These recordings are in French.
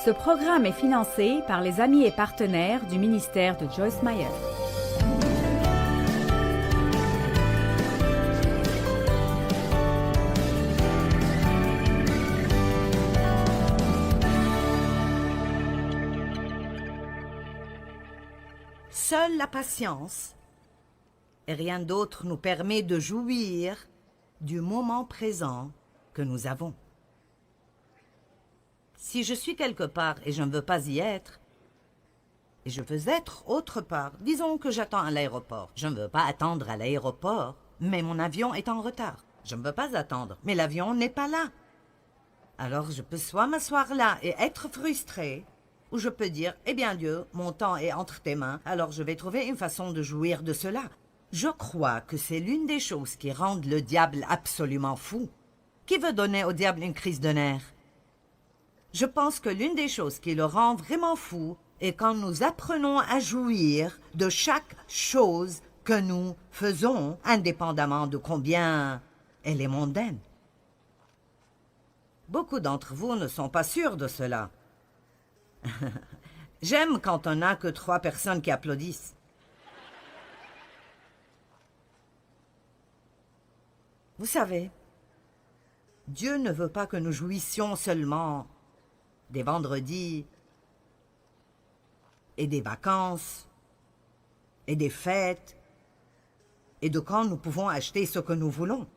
Ce programme est financé par les amis et partenaires du ministère de Joyce Meyer. Seule la patience et rien d'autre nous permet de jouir du moment présent que nous avons. Si je suis quelque part et je ne veux pas y être, et je veux être autre part, disons que j'attends à l'aéroport. Je ne veux pas attendre à l'aéroport, mais mon avion est en retard. Je ne veux pas attendre, mais l'avion n'est pas là. Alors je peux soit m'asseoir là et être frustré, ou je peux dire, eh bien Dieu, mon temps est entre tes mains, alors je vais trouver une façon de jouir de cela. Je crois que c'est l'une des choses qui rendent le diable absolument fou. Qui veut donner au diable une crise de nerfs? Je pense que l'une des choses qui le rend vraiment fou est quand nous apprenons à jouir de chaque chose que nous faisons, indépendamment de combien elle est mondaine. Beaucoup d'entre vous ne sont pas sûrs de cela. J'aime quand on n'a que 3 personnes qui applaudissent. Vous savez, Dieu ne veut pas que nous jouissions seulement des vendredis et des vacances et des fêtes et de quand nous pouvons acheter ce que nous voulons.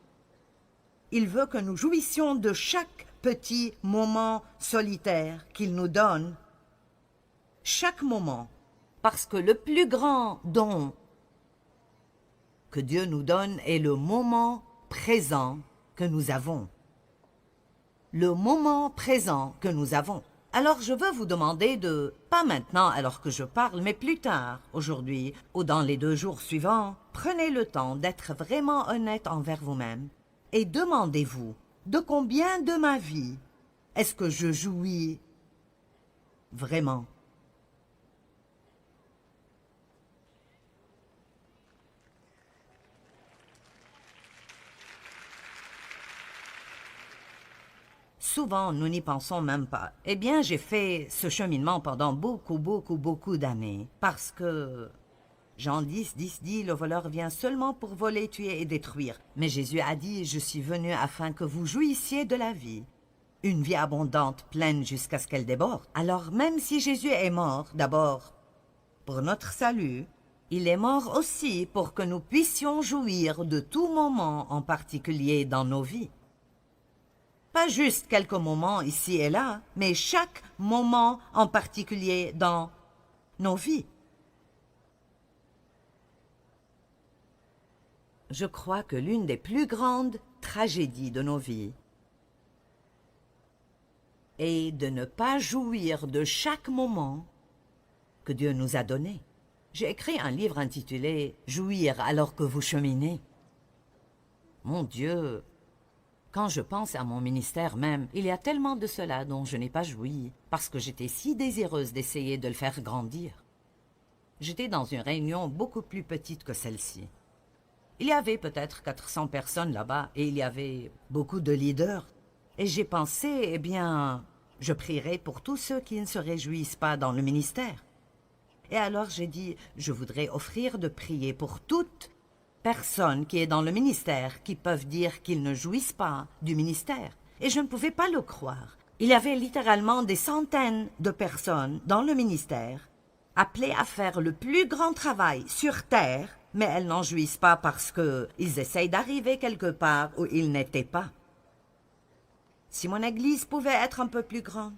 Il veut que nous jouissions de chaque petit moment solitaire qu'il nous donne, chaque moment, parce que le plus grand don que Dieu nous donne est le moment présent que nous avons. Le moment présent que nous avons. Alors je veux vous demander de, pas maintenant alors que je parle, mais plus tard, aujourd'hui ou dans les 2 jours suivants, prenez le temps d'être vraiment honnête envers vous-même et demandez-vous, de combien de ma vie est-ce que je jouis vraiment? Souvent, nous n'y pensons même pas. Eh bien, j'ai fait ce cheminement pendant beaucoup d'années. Parce que Jean 10 dit, le voleur vient seulement pour voler, tuer et détruire. Mais Jésus a dit, je suis venu afin que vous jouissiez de la vie. Une vie abondante, pleine jusqu'à ce qu'elle déborde. Alors, même si Jésus est mort, d'abord, pour notre salut, il est mort aussi pour que nous puissions jouir de tout moment en particulier dans nos vies. Pas juste quelques moments ici et là, mais chaque moment en particulier dans nos vies. Je crois que l'une des plus grandes tragédies de nos vies est de ne pas jouir de chaque moment que Dieu nous a donné. J'ai écrit un livre intitulé « Jouir alors que vous cheminez ». Mon Dieu! Quand je pense à mon ministère même, il y a tellement de cela dont je n'ai pas joui, parce que j'étais si désireuse d'essayer de le faire grandir. J'étais dans une réunion beaucoup plus petite que celle-ci. Il y avait peut-être 400 personnes là-bas, et il y avait beaucoup de leaders. Et j'ai pensé, eh bien, je prierai pour tous ceux qui ne se réjouissent pas dans le ministère. Et alors j'ai dit, je voudrais offrir de prier pour toutes personne qui est dans le ministère qui peuvent dire qu'ils ne jouissent pas du ministère. Et je ne pouvais pas le croire. Il y avait littéralement des centaines de personnes dans le ministère appelées à faire le plus grand travail sur terre, mais elles n'en jouissent pas parce qu'ils essayent d'arriver quelque part où ils n'étaient pas. Si mon église pouvait être un peu plus grande,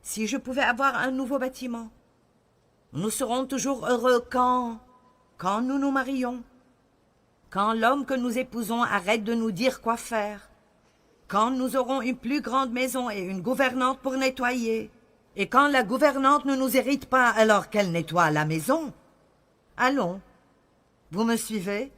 si je pouvais avoir un nouveau bâtiment, nous serons toujours heureux quand nous nous marions, quand l'homme que nous épousons arrête de nous dire quoi faire, quand nous aurons une plus grande maison et une gouvernante pour nettoyer, et quand la gouvernante ne nous hérite pas alors qu'elle nettoie la maison. Allons, vous me suivez?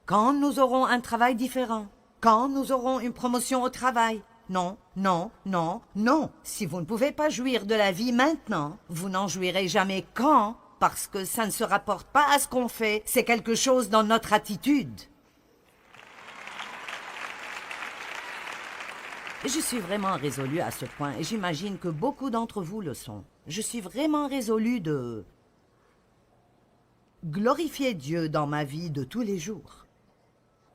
Quand nous aurons un travail différent, quand nous aurons une promotion au travail. Non, non, non, non. Si vous ne pouvez pas jouir de la vie maintenant, vous n'en jouirez jamais quand? Parce que ça ne se rapporte pas à ce qu'on fait, c'est quelque chose dans notre attitude. Je suis vraiment résolue à ce point et j'imagine que beaucoup d'entre vous le sont. Je suis vraiment résolue de glorifier Dieu dans ma vie de tous les jours.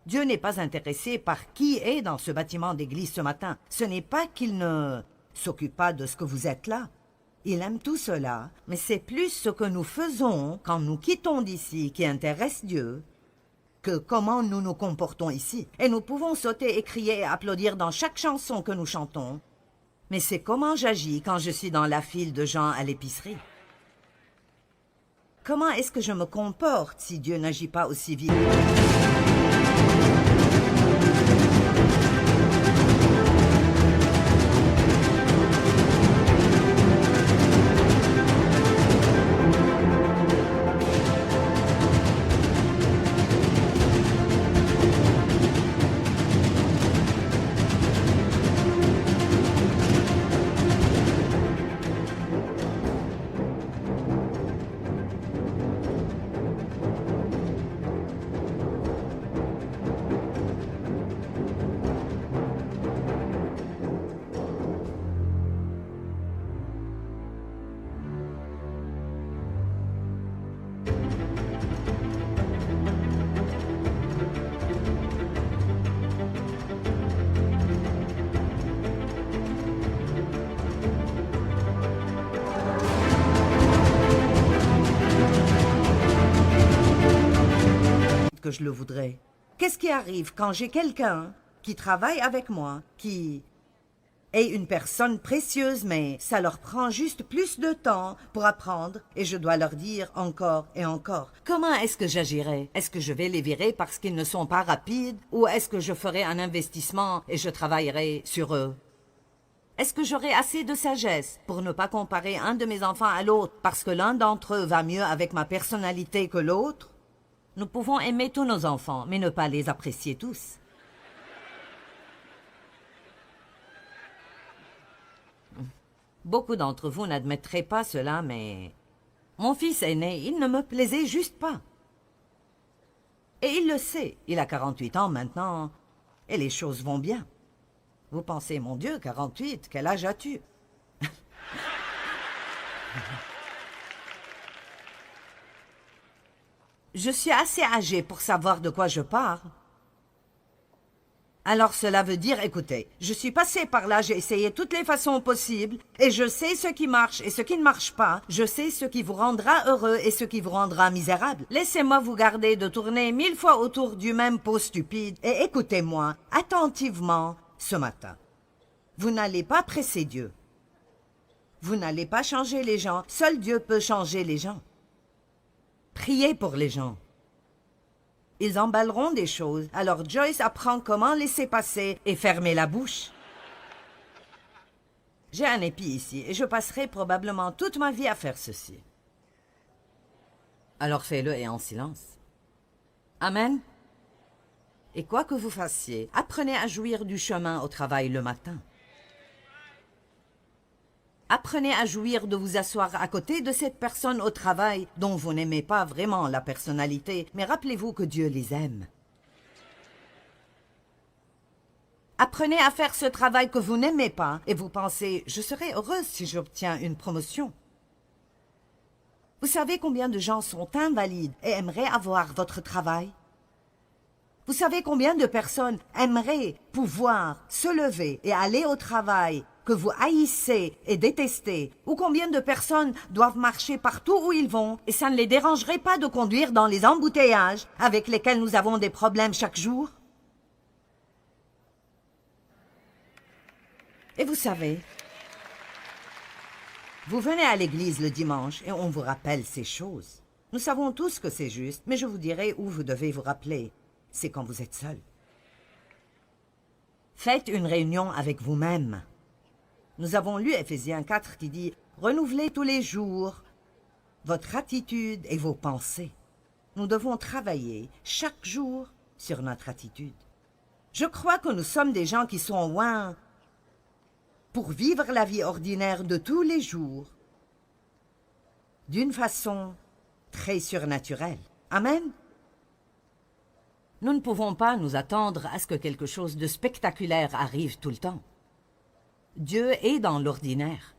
Dieu n'est pas intéressé par qui est dans ce bâtiment d'église ce matin. Ce n'est pas qu'il ne s'occupe pas de ce que vous êtes là. Il aime tout cela, mais c'est plus ce que nous faisons quand nous quittons d'ici qui intéresse Dieu que comment nous nous comportons ici. Et nous pouvons sauter et crier et applaudir dans chaque chanson que nous chantons. Mais c'est comment j'agis quand je suis dans la file de gens à l'épicerie. Comment est-ce que je me comporte si Dieu n'agit pas aussi vite? Que je le voudrais. Qu'est-ce qui arrive quand j'ai quelqu'un qui travaille avec moi, qui est une personne précieuse, mais ça leur prend juste plus de temps pour apprendre et je dois leur dire encore et encore? Comment est-ce que j'agirai? Est-ce que je vais les virer parce qu'ils ne sont pas rapides ou est-ce que je ferai un investissement et je travaillerai sur eux? Est-ce que j'aurai assez de sagesse pour ne pas comparer un de mes enfants à l'autre parce que l'un d'entre eux va mieux avec ma personnalité que l'autre? Nous pouvons aimer tous nos enfants, mais ne pas les apprécier tous. Beaucoup d'entre vous n'admettraient pas cela, mais mon fils aîné, il ne me plaisait juste pas. Et il le sait, il a 48 ans maintenant, et les choses vont bien. Vous pensez, mon Dieu, 48, quel âge as-tu? Je suis assez âgée pour savoir de quoi je parle. Alors cela veut dire, écoutez, je suis passée par là, j'ai essayé toutes les façons possibles, et je sais ce qui marche et ce qui ne marche pas. Je sais ce qui vous rendra heureux et ce qui vous rendra misérable. Laissez-moi vous garder de tourner 1000 fois autour du même pot stupide, et écoutez-moi attentivement ce matin. Vous n'allez pas presser Dieu. Vous n'allez pas changer les gens. Seul Dieu peut changer les gens. Priez pour les gens. Ils emballeront des choses. Alors Joyce apprend comment laisser passer et fermer la bouche. J'ai un épi ici et je passerai probablement toute ma vie à faire ceci. Alors fais-le et en silence. Amen. Et quoi que vous fassiez, apprenez à jouir du chemin au travail le matin. Apprenez à jouir de vous asseoir à côté de cette personne au travail dont vous n'aimez pas vraiment la personnalité, mais rappelez-vous que Dieu les aime. Apprenez à faire ce travail que vous n'aimez pas et vous pensez « Je serai heureuse si j'obtiens une promotion ». Vous savez combien de gens sont invalides et aimeraient avoir votre travail? Vous savez combien de personnes aimeraient pouvoir se lever et aller au travail que vous haïssez et détestez, ou combien de personnes doivent marcher partout où ils vont et ça ne les dérangerait pas de conduire dans les embouteillages avec lesquels nous avons des problèmes chaque jour? Et vous savez, vous venez à l'église le dimanche et on vous rappelle ces choses. Nous savons tous que c'est juste, mais je vous dirai où vous devez vous rappeler. C'est quand vous êtes seul. Faites une réunion avec vous-même. Nous avons lu Éphésiens 4 qui dit « Renouvelez tous les jours votre attitude et vos pensées. » Nous devons travailler chaque jour sur notre attitude. Je crois que nous sommes des gens qui sont loin pour vivre la vie ordinaire de tous les jours d'une façon très surnaturelle. Amen. Nous ne pouvons pas nous attendre à ce que quelque chose de spectaculaire arrive tout le temps. Dieu est dans l'ordinaire.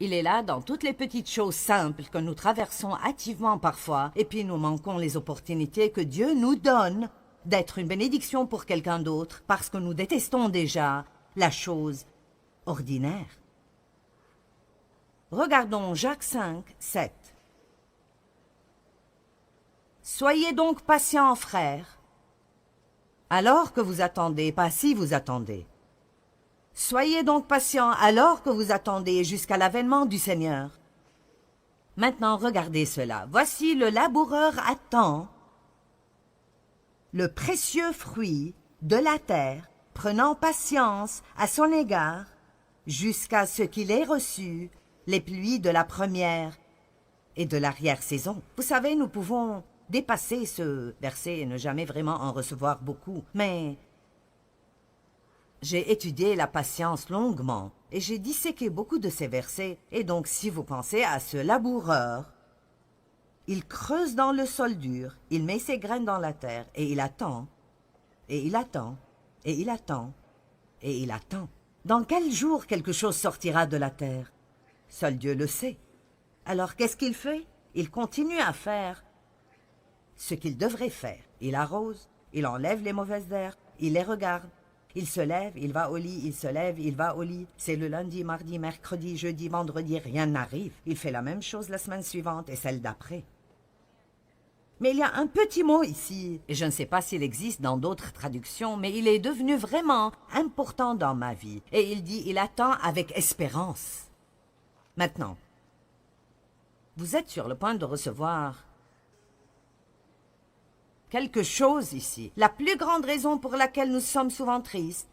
Il est là dans toutes les petites choses simples que nous traversons hâtivement parfois, et puis nous manquons les opportunités que Dieu nous donne d'être une bénédiction pour quelqu'un d'autre, parce que nous détestons déjà la chose ordinaire. Regardons Jacques 5, 7. Soyez donc patients, frères, alors que vous attendez, pas si vous attendez. Soyez donc patients alors que vous attendez jusqu'à l'avènement du Seigneur. Maintenant, regardez cela. Voici le laboureur attend le précieux fruit de la terre, prenant patience à son égard, jusqu'à ce qu'il ait reçu les pluies de la première et de l'arrière-saison. Vous savez, nous pouvons dépasser ce verset et ne jamais vraiment en recevoir beaucoup, mais j'ai étudié la patience longuement et j'ai disséqué beaucoup de ces versets, et donc si vous pensez à ce laboureur, il creuse dans le sol dur, il met ses graines dans la terre, et il attend, et il attend, et il attend, et il attend. Dans quel jour quelque chose sortira de la terre? Seul Dieu le sait. Alors qu'est-ce qu'il fait? Il continue à faire ce qu'il devrait faire. Il arrose, il enlève les mauvaises herbes, il les regarde. Il se lève, il va au lit, il se lève, il va au lit. C'est le lundi, mardi, mercredi, jeudi, vendredi, rien n'arrive. Il fait la même chose la semaine suivante et celle d'après. Mais il y a un petit mot ici, et je ne sais pas s'il existe dans d'autres traductions, mais il est devenu vraiment important dans ma vie. Et il dit, il attend avec espérance. Maintenant, vous êtes sur le point de recevoir quelque chose ici. La plus grande raison pour laquelle nous sommes souvent tristes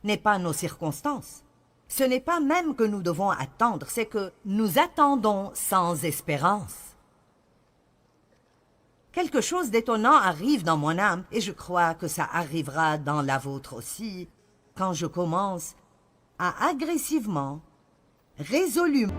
n'est pas nos circonstances. Ce n'est pas même que nous devons attendre, c'est que nous attendons sans espérance. Quelque chose d'étonnant arrive dans mon âme, et je crois que ça arrivera dans la vôtre aussi, quand je commence à agressivement, résolument,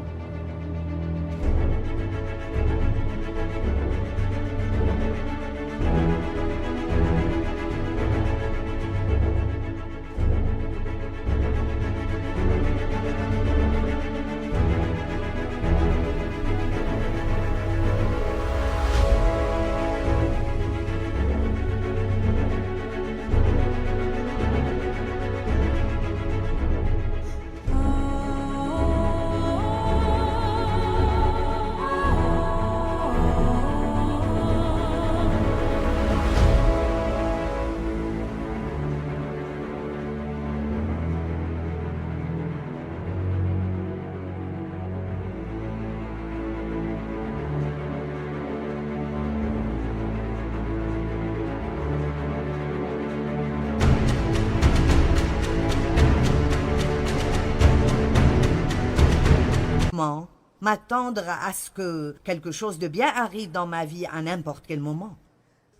m'attendre à ce que quelque chose de bien arrive dans ma vie à n'importe quel moment.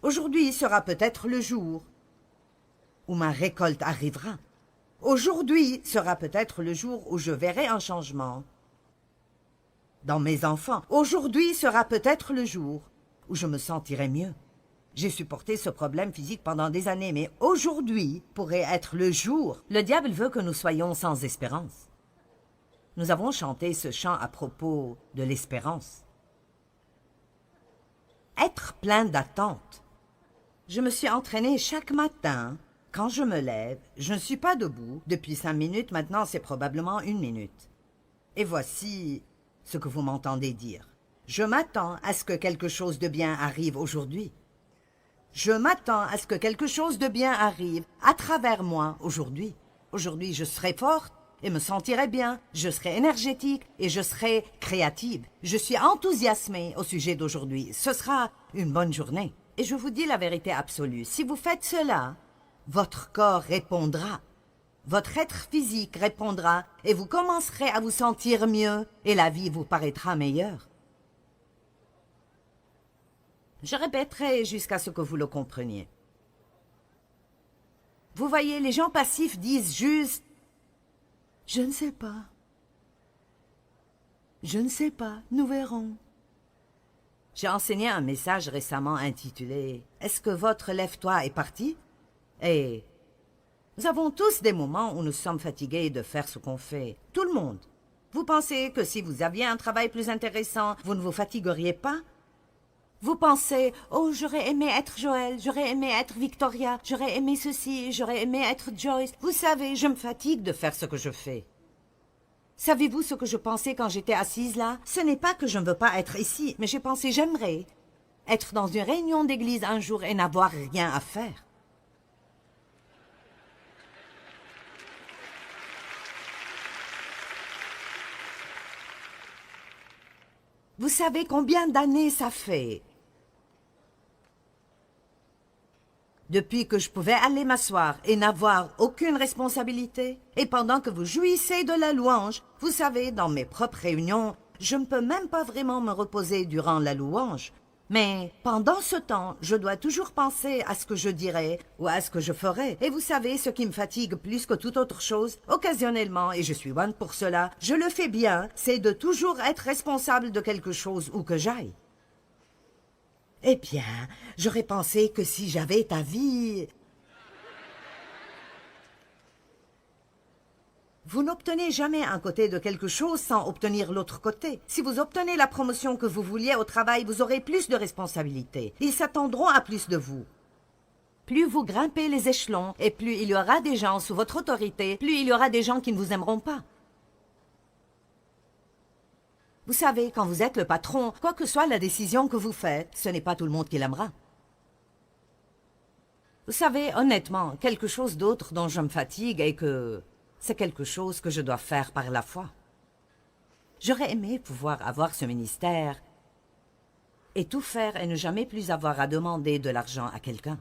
Aujourd'hui sera peut-être le jour où ma récolte arrivera. Aujourd'hui sera peut-être le jour où je verrai un changement dans mes enfants. Aujourd'hui sera peut-être le jour où je me sentirai mieux. J'ai supporté ce problème physique pendant des années, mais aujourd'hui pourrait être le jour. Le diable veut que nous soyons sans espérance. Nous avons chanté ce chant à propos de l'espérance. Être plein d'attente. Je me suis entraînée chaque matin. Quand je me lève, je ne suis pas debout. Depuis 5 minutes, maintenant c'est probablement 1 minute. Et voici ce que vous m'entendez dire. Je m'attends à ce que quelque chose de bien arrive aujourd'hui. Je m'attends à ce que quelque chose de bien arrive à travers moi aujourd'hui. Aujourd'hui, je serai forte et me sentirai bien, je serai énergétique et je serai créative. Je suis enthousiasmée au sujet d'aujourd'hui. Ce sera une bonne journée. Et je vous dis la vérité absolue. Si vous faites cela, votre corps répondra. Votre être physique répondra et vous commencerez à vous sentir mieux et la vie vous paraîtra meilleure. Je répéterai jusqu'à ce que vous le compreniez. Vous voyez, les gens passifs disent juste « Je ne sais pas. Je ne sais pas, nous verrons. » J'ai enseigné un message récemment intitulé « Est-ce que votre lève-toi est parti ?» Et Nous avons tous des moments où nous sommes fatigués de faire ce qu'on fait. Tout le monde. Vous pensez que si vous aviez un travail plus intéressant, vous ne vous fatigueriez pas? Vous pensez, oh, j'aurais aimé être Joël, j'aurais aimé être Victoria, j'aurais aimé ceci, j'aurais aimé être Joyce. Vous savez, je me fatigue de faire ce que je fais. Savez-vous ce que je pensais quand j'étais assise là? Ce n'est pas que je ne veux pas être ici, mais j'ai pensé j'aimerais être dans une réunion d'église un jour et n'avoir rien à faire. Vous savez combien d'années ça fait? Depuis que je pouvais aller m'asseoir et n'avoir aucune responsabilité. Et pendant que vous jouissez de la louange, vous savez, dans mes propres réunions, je ne peux même pas vraiment me reposer durant la louange. Mais pendant ce temps, je dois toujours penser à ce que je dirais ou à ce que je ferais. Et vous savez, ce qui me fatigue plus que toute autre chose, occasionnellement, et je suis bonne pour cela, je le fais bien, c'est de toujours être responsable de quelque chose où que j'aille. Eh bien, j'aurais pensé que si j'avais ta vie... Vous n'obtenez jamais un côté de quelque chose sans obtenir l'autre côté. Si vous obtenez la promotion que vous vouliez au travail, vous aurez plus de responsabilités. Ils s'attendront à plus de vous. Plus vous grimpez les échelons, et plus il y aura des gens sous votre autorité, plus il y aura des gens qui ne vous aimeront pas. Vous savez, quand vous êtes le patron, quoi que soit la décision que vous faites, ce n'est pas tout le monde qui l'aimera. Vous savez, honnêtement, quelque chose d'autre dont je me fatigue est que c'est quelque chose que je dois faire par la foi. J'aurais aimé pouvoir avoir ce ministère et tout faire et ne jamais plus avoir à demander de l'argent à quelqu'un.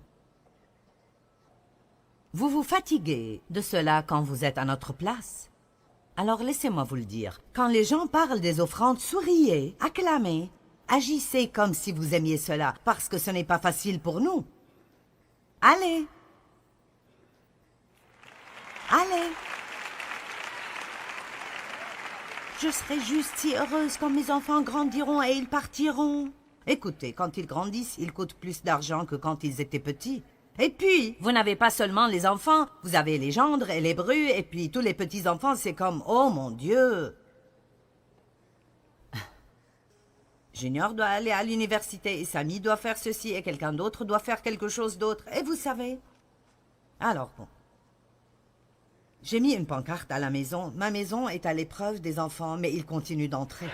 Vous vous fatiguez de cela quand vous êtes à notre place. Alors laissez-moi vous le dire, quand les gens parlent des offrandes, souriez, acclamez, agissez comme si vous aimiez cela, parce que ce n'est pas facile pour nous. Allez! Allez! Je serai juste si heureuse quand mes enfants grandiront et ils partiront. Écoutez, quand ils grandissent, ils coûtent plus d'argent que quand ils étaient petits. Et puis, vous n'avez pas seulement les enfants, vous avez les gendres et les brus, et puis tous les petits-enfants, c'est comme, oh mon Dieu! Junior doit aller à l'université, et Samy doit faire ceci, et quelqu'un d'autre doit faire quelque chose d'autre, et vous savez. Alors bon. J'ai mis une pancarte à la maison. Ma maison est à l'épreuve des enfants, mais ils continuent d'entrer.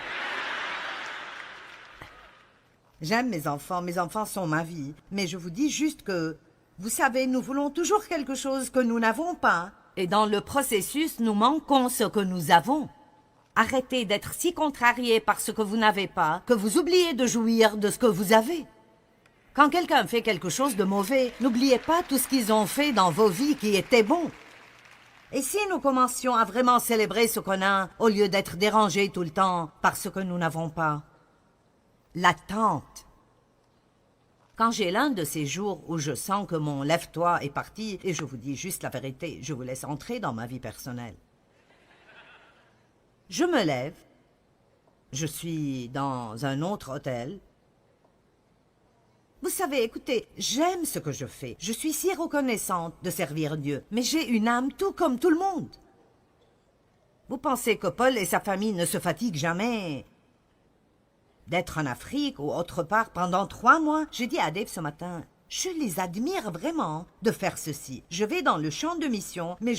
J'aime mes enfants sont ma vie, mais je vous dis juste que... Vous savez, nous voulons toujours quelque chose que nous n'avons pas. Et dans le processus, nous manquons ce que nous avons. Arrêtez d'être si contrariés par ce que vous n'avez pas, que vous oubliez de jouir de ce que vous avez. Quand quelqu'un fait quelque chose de mauvais, n'oubliez pas tout ce qu'ils ont fait dans vos vies qui était bon. Et si nous commencions à vraiment célébrer ce qu'on a, au lieu d'être dérangés tout le temps par ce que nous n'avons pas? L'attente. Quand j'ai l'un de ces jours où je sens que mon lève-toi est parti, et je vous dis juste la vérité, je vous laisse entrer dans ma vie personnelle. Je me lève, je suis dans un autre hôtel. Vous savez, écoutez, j'aime ce que je fais. Je suis si reconnaissante de servir Dieu, mais j'ai une âme tout comme tout le monde. Vous pensez que Paul et sa famille ne se fatiguent jamais d'être en Afrique ou autre part pendant 3 mois? J'ai dit à Dave ce matin, je les admire vraiment de faire ceci. Je vais dans le champ de mission, mais...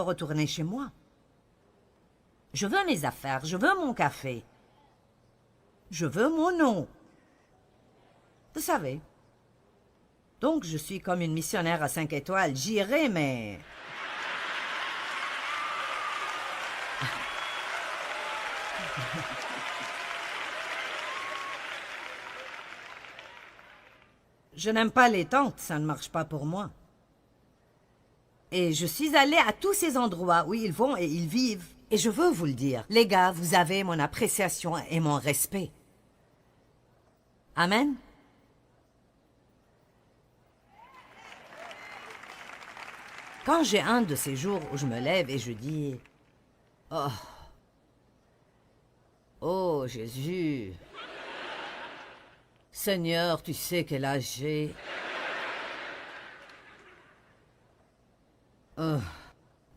retourner chez moi. Je veux mes affaires, je veux mon café. Je veux mon eau. Vous savez. Donc, je suis comme une missionnaire à 5 étoiles. J'irai, mais... Je n'aime pas les tentes, ça ne marche pas pour moi. Et je suis allée à tous ces endroits où ils vont et ils vivent. Et je veux vous le dire, les gars, vous avez mon appréciation et mon respect. Amen. Quand j'ai un de ces jours où je me lève et je dis « Oh, oh Jésus, Seigneur, tu sais quel âge j'ai. Oh,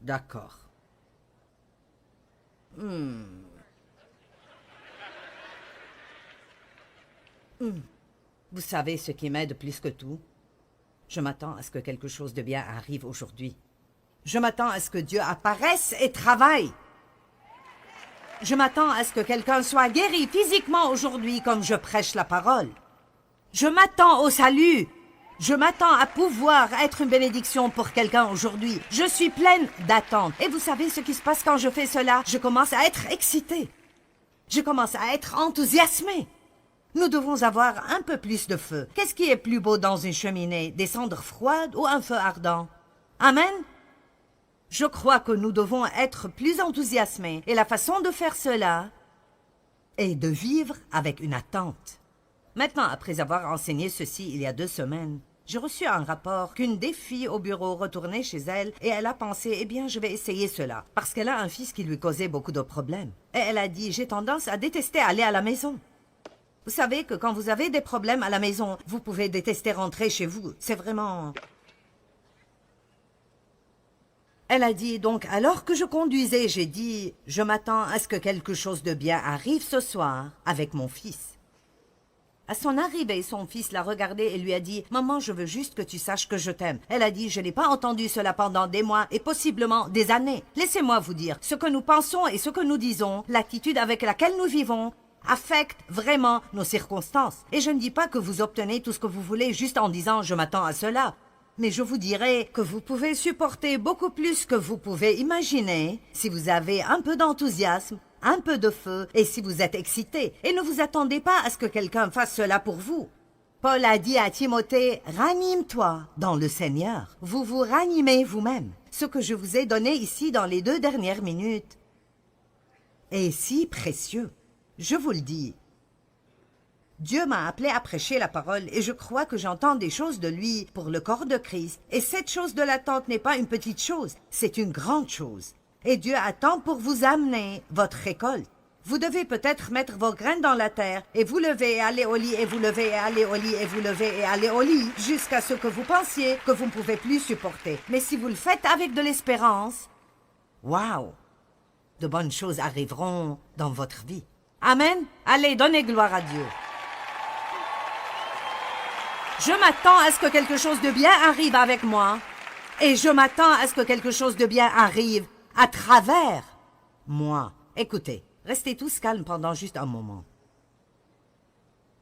d'accord. Vous savez ce qui m'aide plus que tout? Je m'attends à ce que quelque chose de bien arrive aujourd'hui. Je m'attends à ce que Dieu apparaisse et travaille. Je m'attends à ce que quelqu'un soit guéri physiquement aujourd'hui comme je prêche la parole. Je m'attends au salut. Je m'attends à pouvoir être une bénédiction pour quelqu'un aujourd'hui. Je suis pleine d'attente. Et vous savez ce qui se passe quand je fais cela? Je commence à être excitée. Je commence à être enthousiasmée. Nous devons avoir un peu plus de feu. Qu'est-ce qui est plus beau dans une cheminée? Des cendres froides ou un feu ardent? Amen? Je crois que nous devons être plus enthousiasmés. Et la façon de faire cela est de vivre avec une attente. Maintenant, après avoir enseigné ceci il y a 2 semaines, j'ai reçu un rapport qu'une des filles au bureau retournait chez elle et elle a pensé, eh bien, je vais essayer cela. Parce qu'elle a un fils qui lui causait beaucoup de problèmes. Et elle a dit, j'ai tendance à détester aller à la maison. Vous savez que quand vous avez des problèmes à la maison, vous pouvez détester rentrer chez vous. C'est vraiment... Elle a dit, donc, alors que je conduisais, j'ai dit, je m'attends à ce que quelque chose de bien arrive ce soir avec mon fils. À son arrivée, son fils l'a regardée et lui a dit, « Maman, je veux juste que tu saches que je t'aime. » Elle a dit, « Je n'ai pas entendu cela pendant des mois et possiblement des années. » Laissez-moi vous dire, ce que nous pensons et ce que nous disons, l'attitude avec laquelle nous vivons, affecte vraiment nos circonstances. Et je ne dis pas que vous obtenez tout ce que vous voulez juste en disant « je m'attends à cela ». Mais je vous dirai que vous pouvez supporter beaucoup plus que vous pouvez imaginer si vous avez un peu d'enthousiasme, un peu de feu et si vous êtes excité. Et ne vous attendez pas à ce que quelqu'un fasse cela pour vous. Paul a dit à Timothée, « Ranime-toi dans le Seigneur. » Vous vous ranimez vous-même. Ce que je vous ai donné ici dans les 2 dernières minutes est si précieux. Je vous le dis. Dieu m'a appelé à prêcher la parole et je crois que j'entends des choses de lui pour le corps de Christ. Et cette chose de l'attente n'est pas une petite chose, c'est une grande chose. Et Dieu attend pour vous amener votre récolte. Vous devez peut-être mettre vos graines dans la terre et vous lever et aller au lit et vous lever et aller au lit et vous lever et aller au lit jusqu'à ce que vous pensiez que vous ne pouvez plus supporter. Mais si vous le faites avec de l'espérance, waouh, de bonnes choses arriveront dans votre vie. Amen. Allez, donnez gloire à Dieu. Je m'attends à ce que quelque chose de bien arrive avec moi. Et je m'attends à ce que quelque chose de bien arrive à travers moi. Écoutez, restez tous calmes pendant juste un moment.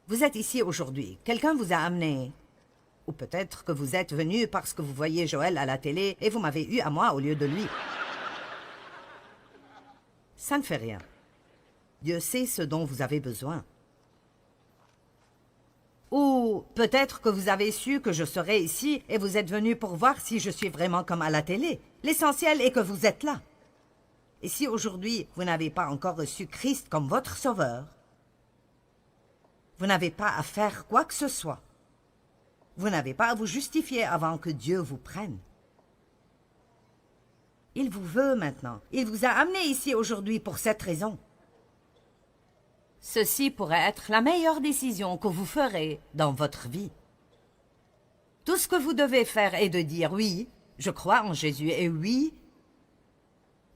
Vous êtes ici aujourd'hui. Quelqu'un vous a amené. Ou peut-être que vous êtes venu parce que vous voyez Joël à la télé et vous m'avez eu à moi au lieu de lui. Ça ne fait rien. Dieu sait ce dont vous avez besoin. Ou peut-être que vous avez su que je serais ici et vous êtes venu pour voir si je suis vraiment comme à la télé. L'essentiel est que vous êtes là. Et si aujourd'hui vous n'avez pas encore reçu Christ comme votre sauveur, vous n'avez pas à faire quoi que ce soit. Vous n'avez pas à vous justifier avant que Dieu vous prenne. Il vous veut maintenant. Il vous a amené ici aujourd'hui pour cette raison. Ceci pourrait être la meilleure décision que vous ferez dans votre vie. Tout ce que vous devez faire est de dire « Oui, je crois en Jésus et oui,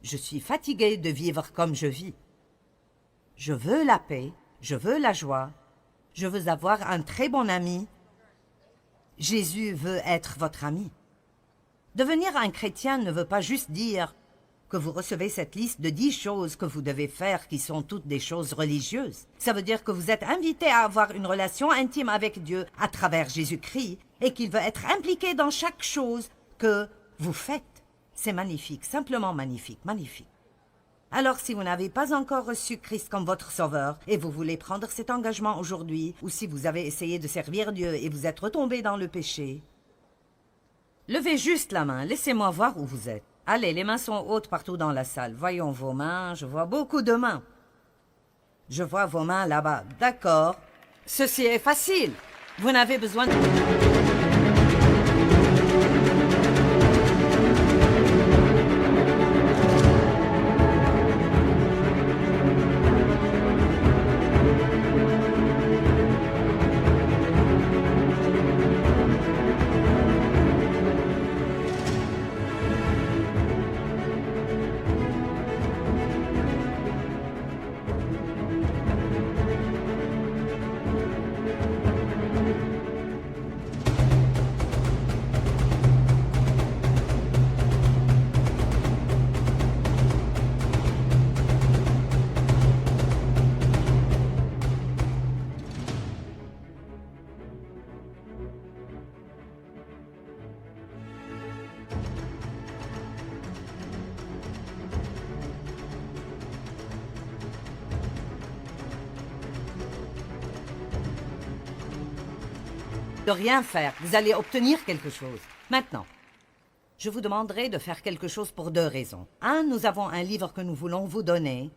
je suis fatigué de vivre comme je vis. Je veux la paix, je veux la joie, je veux avoir un très bon ami. Jésus veut être votre ami. » Devenir un chrétien ne veut pas juste dire que vous recevez cette liste de 10 choses que vous devez faire qui sont toutes des choses religieuses. Ça veut dire que vous êtes invité à avoir une relation intime avec Dieu à travers Jésus-Christ et qu'il veut être impliqué dans chaque chose que vous faites. C'est magnifique, simplement magnifique, magnifique. Alors si vous n'avez pas encore reçu Christ comme votre sauveur et vous voulez prendre cet engagement aujourd'hui, ou si vous avez essayé de servir Dieu et vous êtes retombé dans le péché, levez juste la main, laissez-moi voir où vous êtes. Allez, les mains sont hautes partout dans la salle. Voyons vos mains, je vois beaucoup de mains. Je vois vos mains là-bas, d'accord. Ceci est facile. Vous n'avez besoin de... de rien faire. Vous allez obtenir quelque chose. Maintenant, je vous demanderai de faire quelque chose pour 2 raisons. 1, nous avons un livre que nous voulons vous donner.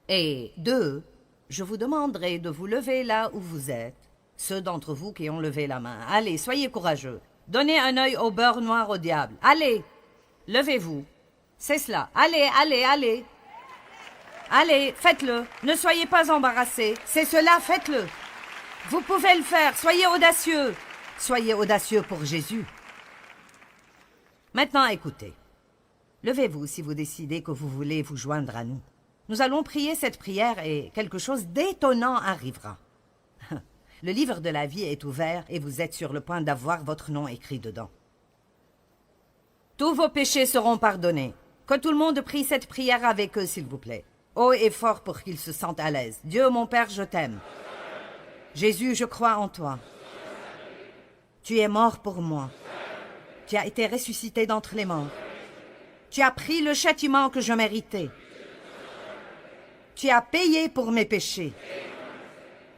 Et 2, je vous demanderai de vous lever là où vous êtes. Ceux d'entre vous qui ont levé la main. Allez, soyez courageux. Donnez un œil au beurre noir au diable. Allez, levez-vous. C'est cela. Allez, allez, allez. Allez, faites-le. Ne soyez pas embarrassés. C'est cela, faites-le. Vous pouvez le faire. Soyez audacieux. Soyez audacieux pour Jésus. Maintenant, écoutez. Levez-vous si vous décidez que vous voulez vous joindre à nous. Nous allons prier cette prière et quelque chose d'étonnant arrivera. Le livre de la vie est ouvert et vous êtes sur le point d'avoir votre nom écrit dedans. Tous vos péchés seront pardonnés. Que tout le monde prie cette prière avec eux, s'il vous plaît. Haut et fort pour qu'ils se sentent à l'aise. Dieu, mon Père, je t'aime. Jésus, je crois en toi. Tu es mort pour moi. Tu as été ressuscité d'entre les morts. Tu as pris le châtiment que je méritais. Tu as payé pour mes péchés.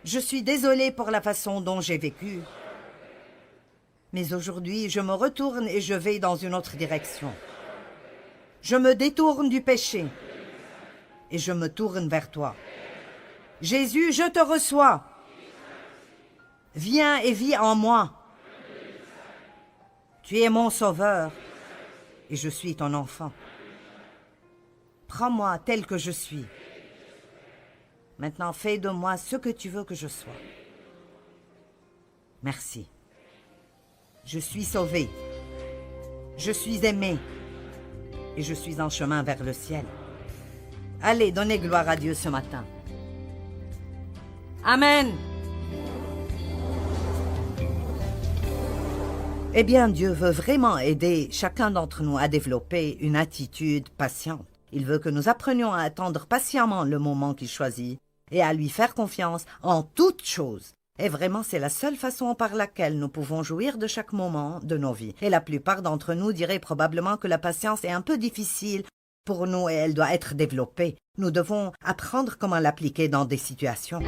Je suis désolé pour la façon dont j'ai vécu. Mais aujourd'hui, je me retourne et je vais dans une autre direction. Je me détourne du péché et je me tourne vers toi. Jésus, je te reçois. Viens et vis en moi. Tu es mon sauveur et je suis ton enfant. Prends-moi tel que je suis. Maintenant, fais de moi ce que tu veux que je sois. Merci. Je suis sauvé. Je suis aimé. Et je suis en chemin vers le ciel. Allez, donnez gloire à Dieu ce matin. Amen. Eh bien, Dieu veut vraiment aider chacun d'entre nous à développer une attitude patiente. Il veut que nous apprenions à attendre patiemment le moment qu'il choisit et à lui faire confiance en toutes choses. Et vraiment, c'est la seule façon par laquelle nous pouvons jouir de chaque moment de nos vies. Et la plupart d'entre nous diraient probablement que la patience est un peu difficile pour nous et elle doit être développée. Nous devons apprendre comment l'appliquer dans des situations.